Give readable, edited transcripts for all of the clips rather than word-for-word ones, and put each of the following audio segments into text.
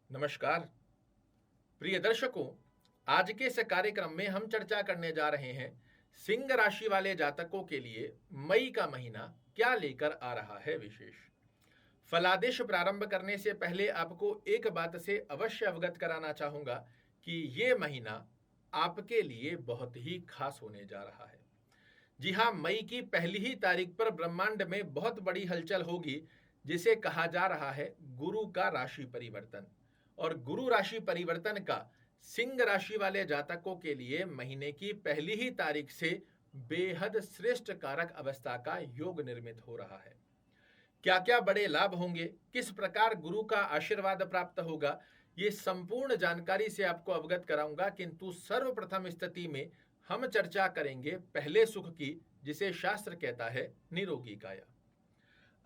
नमस्कार प्रिय दर्शकों, आज के इस कार्यक्रम में हम चर्चा करने जा रहे हैं सिंह राशि वाले जातकों के लिए मई का महीना क्या लेकर आ रहा है विशेष। फलादेश प्रारंभ करने से पहले आपको एक बात से अवश्य अवगत कराना चाहूंगा कि ये महीना आपके लिए बहुत ही खास होने जा रहा है। जी हाँ, मई की पहली ही तारीख पर ब्रह्मांड में बहुत बड़ी हलचल होगी, जिसे कहा जा रहा है गुरु का राशि परिवर्तन। और गुरु राशि परिवर्तन का सिंह राशि वाले जातकों के लिए महीने की पहली ही तारीख से बेहद श्रेष्ठ कारक अवस्था का योग निर्मित हो रहा है। क्या क्या बड़े लाभ होंगे, किस प्रकार गुरु का आशीर्वाद प्राप्त होगा, ये संपूर्ण जानकारी से आपको अवगत कराऊंगा। किंतु सर्वप्रथम स्थिति में हम चर्चा करेंगे पहले सुख की, जिसे शास्त्र कहता है निरोगी काया।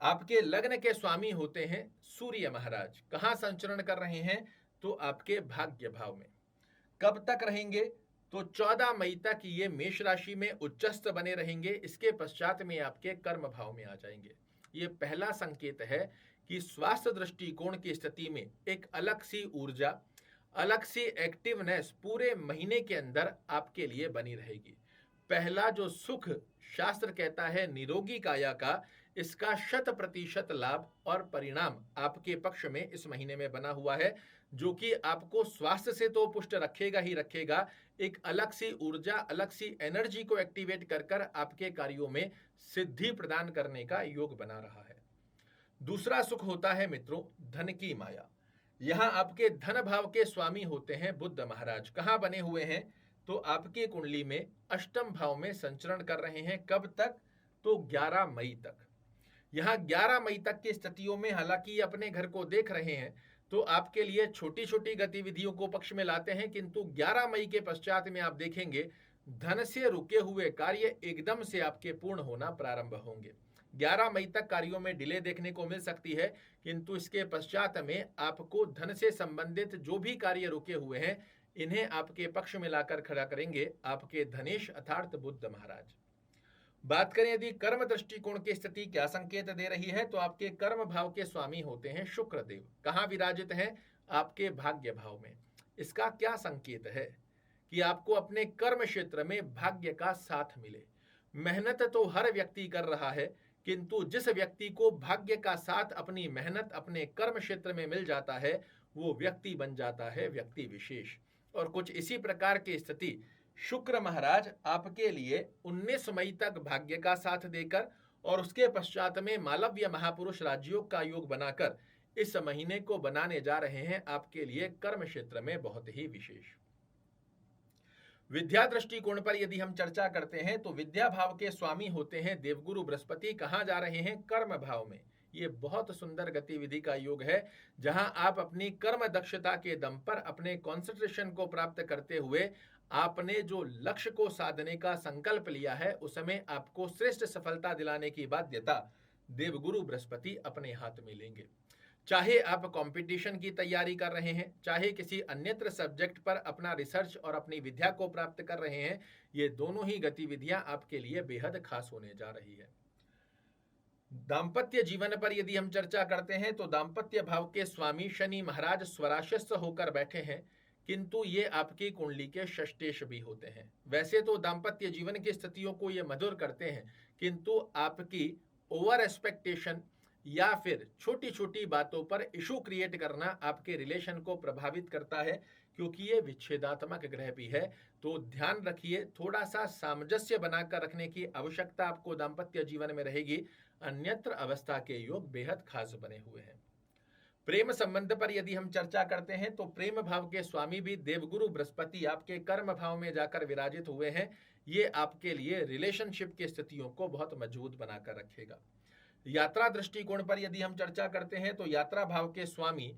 आपके लग्न के स्वामी होते हैं सूर्य महाराज। कहाँ संचरण कर रहे हैं? तो आपके भाग्य भाव में। कब तक रहेंगे? तो 14 मई तक ये मेष राशि में उच्चस्थ बने रहेंगे। इसके पश्चात में आपके कर्म भाव में आ जाएंगे। ये पहला संकेत है कि स्वास्थ्य दृष्टिकोण की स्थिति में एक अलग सी ऊर्जा, अलग सी एक्टिवनेस पूरे महीने के अंदर आपके लिए बनी रहेगी। पहला जो सुख शास्त्र कहता है निरोगी काया का, इसका 100% लाभ और परिणाम आपके पक्ष में इस महीने में बना हुआ है, जो कि आपको स्वास्थ्य से तो पुष्ट रखेगा ही रखेगा, एक अलग सी ऊर्जा, अलग सी एनर्जी को एक्टिवेट कर कर आपके कार्यों में सिद्धि प्रदान करने का योग बना रहा है। दूसरा सुख होता है मित्रों धन की माया। यहां आपके धन भाव के स्वामी होते हैं बुध महाराज। कहां बने हुए हैं? तो आपकी कुंडली में अष्टम भाव में संचरण कर रहे हैं। कब तक? तो 11 मई तक। यहां 11 मई तक की स्थितियों में हालांकि अपने घर को देख रहे हैं तो आपके लिए छोटी छोटी गतिविधियों को पक्ष में लाते हैं, किंतु 11 मई के पश्चात में आप देखेंगे धन से रुके हुए कार्य एकदम से आपके पूर्ण होना प्रारंभ होंगे। 11 मई तक कार्यों में डिले देखने को मिल सकती है, किंतु इसके पश्चात में आपको धन से संबंधित जो भी कार्य रुके हुए हैं, इन्हें आपके पक्ष में लाकर खड़ा करेंगे आपके धनेश अर्थात बुध महाराज। बात करें यदि कर्म दृष्टिकोण की स्थिति क्या संकेत दे रही है, तो आपके कर्म भाव के स्वामी होते हैं शुक्र देव। कहां विराजित हैं? आपके भाग्य भाव में। इसका क्या संकेत है? कि आपको अपने कर्म क्षेत्र में भाग्य का साथ मिले। मेहनत तो हर व्यक्ति कर रहा है, किंतु जिस व्यक्ति को भाग्य का साथ अपनी मेहनत अपने कर्म क्षेत्र में मिल जाता है, वो व्यक्ति बन जाता है व्यक्ति विशेष। और कुछ इसी प्रकार की स्थिति शुक्र महाराज आपके लिए 19 मई तक भाग्य का साथ देकर और उसके पश्चात में मालव्य महापुरुष राजयोग का योग बनाकर इस महीने को बनाने जा रहे हैं आपके लिए कर्म क्षेत्र में बहुत ही विशेष। विद्या दृष्टिकोण पर यदि हम चर्चा करते हैं तो विद्या भाव के स्वामी होते हैं देवगुरु बृहस्पति। कहां जा रहे हैं? कर्म भाव में। ये बहुत सुंदर गतिविधि का योग है, जहां आप अपनी कर्म दक्षता के दम पर अपने कॉन्सेंट्रेशन को प्राप्त करते हुए आपने जो लक्ष्य को साधने का संकल्प लिया है, उसमें आपको श्रेष्ठ सफलता दिलाने की बाध्यता देवगुरु बृहस्पति अपने हाथ में लेंगे। चाहे आप कंपटीशन की तैयारी कर रहे हैं, चाहे किसी अन्यत्र सब्जेक्ट पर अपना रिसर्च और अपनी विद्या को प्राप्त कर रहे हैं, ये दोनों ही गतिविधियां आपके लिए बेहद खास होने जा रही है। दाम्पत्य जीवन पर यदि हम चर्चा करते हैं तो दाम्पत्य भाव के स्वामी शनि महाराज स्वराशस्थ होकर बैठे हैं, किंतु ये आपकी कुंडली के षष्टेश भी होते हैं। वैसे तो दाम्पत्य जीवन की स्थितियों को ये मधुर करते हैं, किंतु आपकी ओवर एक्सपेक्टेशन या फिर छोटी छोटी बातों पर इशू क्रिएट करना आपके रिलेशन को प्रभावित करता है, क्योंकि ये विच्छेदात्मक ग्रह भी है। तो ध्यान रखिए, थोड़ा सा सामंजस्य बनाकर रखने की आवश्यकता आपको दाम्पत्य जीवन में रहेगी, अन्यत्र अवस्था के योग बेहद खास बने हुए हैं। प्रेम संबंध पर यदि हम चर्चा करते हैं तो प्रेम भाव के स्वामी भी देवगुरु बृहस्पति आपके कर्म भाव में जाकर विराजित हुए हैं। ये आपके लिए रिलेशनशिप की स्थितियों को बहुत मजबूत बनाकर रखेगा। यात्रा दृष्टिकोण पर यदि हम चर्चा करते हैं तो यात्रा भाव के स्वामी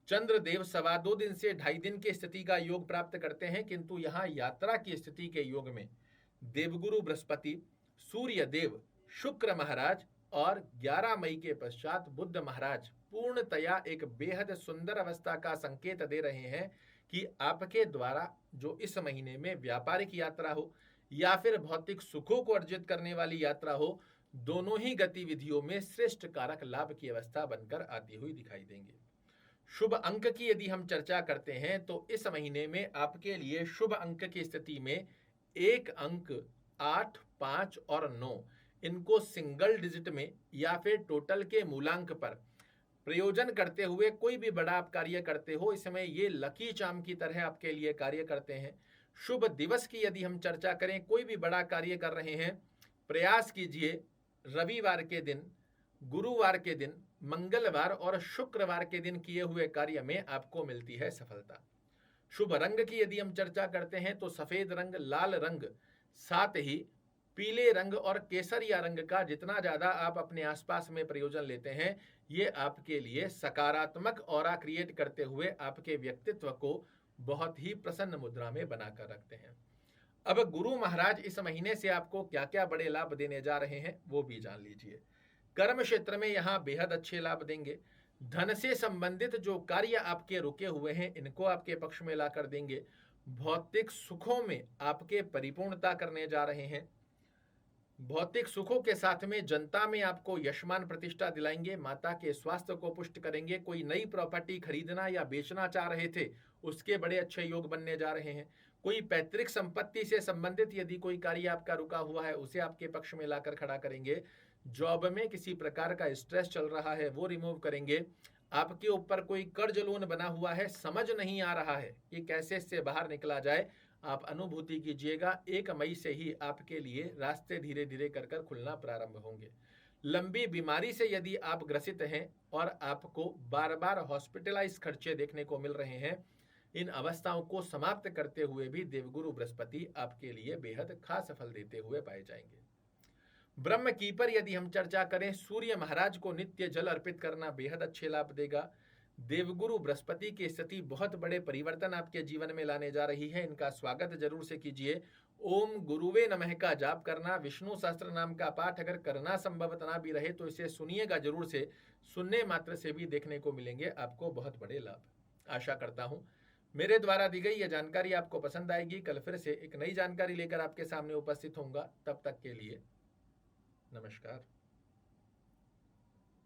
चंद्रदेव 2.25 दिन से 2.5 दिन की स्थिति का योग प्राप्त करते हैं, किंतु यहाँ यात्रा की स्थिति के योग में देवगुरु बृहस्पति, सूर्य देव, शुक्र महाराज और 11 मई के पश्चात बुध महाराज पूर्णतया एक बेहद सुंदर अवस्था का संकेत दे रहे हैं कि आपके द्वारा जो इस महीने में व्यापारिक यात्रा हो या फिर भौतिक सुखों को अर्जित करने वाली यात्रा हो, दोनों ही गतिविधियों में श्रेष्ठ कारक लाभ की अवस्था बनकर आती हुई दिखाई देंगे। शुभ अंक की यदि हम चर्चा करते हैं तो इस महीने में आपके लिए शुभ अंक की स्थिति में एक अंक 8, 5 और 9 इनको सिंगल डिजिट में या फिर टोटल के मूलांक पर प्रयोजन करते हुए कोई भी बड़ा आप कार्य करते हो, इस समय ये लकी चार्म की तरह आपके लिए कार्य करते हैं। शुभ दिवस की यदि हम चर्चा करें, कोई भी बड़ा कार्य कर रहे हैं, प्रयास कीजिए रविवार के दिन, गुरुवार के दिन, मंगलवार और शुक्रवार के दिन किए हुए कार्य में आपको मिलती है सफलता। शुभ रंग की यदि हम चर्चा करते हैं तो सफेद रंग, लाल रंग, साथ ही पीले रंग और केसरिया रंग का जितना ज्यादा आप अपने आसपास में प्रयोजन लेते हैं, ये आपके लिए सकारात्मक ऑरा क्रिएट करते हुए आपके व्यक्तित्व को बहुत ही प्रसन्न मुद्रा में बनाकर रखते हैं। अब गुरु महाराज इस महीने से आपको क्या क्या बड़े लाभ देने जा रहे हैं वो भी जान लीजिए। कर्म क्षेत्र में यहाँ बेहद अच्छे लाभ देंगे। धन से संबंधित जो कार्य आपके रुके हुए हैं इनको आपके पक्ष में लाकर देंगे। भौतिक सुखों में आपके परिपूर्णता करने जा रहे हैं। भौतिक सुखों के साथ में जनता में आपको यशमान प्रतिष्ठा दिलाएंगे। माता के स्वास्थ्य को पुष्ट करेंगे। कोई नई प्रॉपर्टी खरीदना या बेचना चाह रहे थे, उसके बड़े अच्छे योग बनने जा रहे हैं। कोई पैतृक संपत्ति से संबंधित यदि कोई कार्य आपका रुका हुआ है, उसे आपके पक्ष में लाकर खड़ा करेंगे। जॉब में किसी प्रकार का स्ट्रेस चल रहा है, वो रिमूव करेंगे। आपके ऊपर कोई कर्ज लोन बना हुआ है, समझ नहीं आ रहा है कि कैसे इससे बाहर निकला जाए, आप अनुभूति कीजिएगा। 1 मई से ही आपके लिए रास्ते धीरे धीरे कर कर खुलना प्रारंभ होंगे। लंबी बीमारी से यदि आप ग्रसित हैं और आपको बार बार हॉस्पिटलाइज खर्चे देखने को मिल रहे हैं, इन अवस्थाओं को समाप्त करते हुए भी देवगुरु बृहस्पति आपके लिए बेहद खास फल देते हुए पाए जाएंगे। ब्रह्म कीपर यदि हम चर्चा करें, सूर्य महाराज को नित्य जल अर्पित करना बेहद अच्छे लाभ देगा। देवगुरु बृहस्पति की स्थिति बहुत बड़े परिवर्तन आपके जीवन में लाने जा रही है, इनका स्वागत जरूर से कीजिए। ओम गुरुवे नमः का जाप करना, विष्णु सहस्त्र नाम का पाठ अगर करना संभवत ना भी रहे तो इसे सुनिएगा जरूर से। सुनने मात्र से भी देखने को मिलेंगे आपको बहुत बड़े लाभ। आशा करता हूं मेरे द्वारा दी गई यह जानकारी आपको पसंद आएगी। कल फिर से एक नई जानकारी लेकर आपके सामने उपस्थित होऊंगा। तब तक के लिए नमस्कार।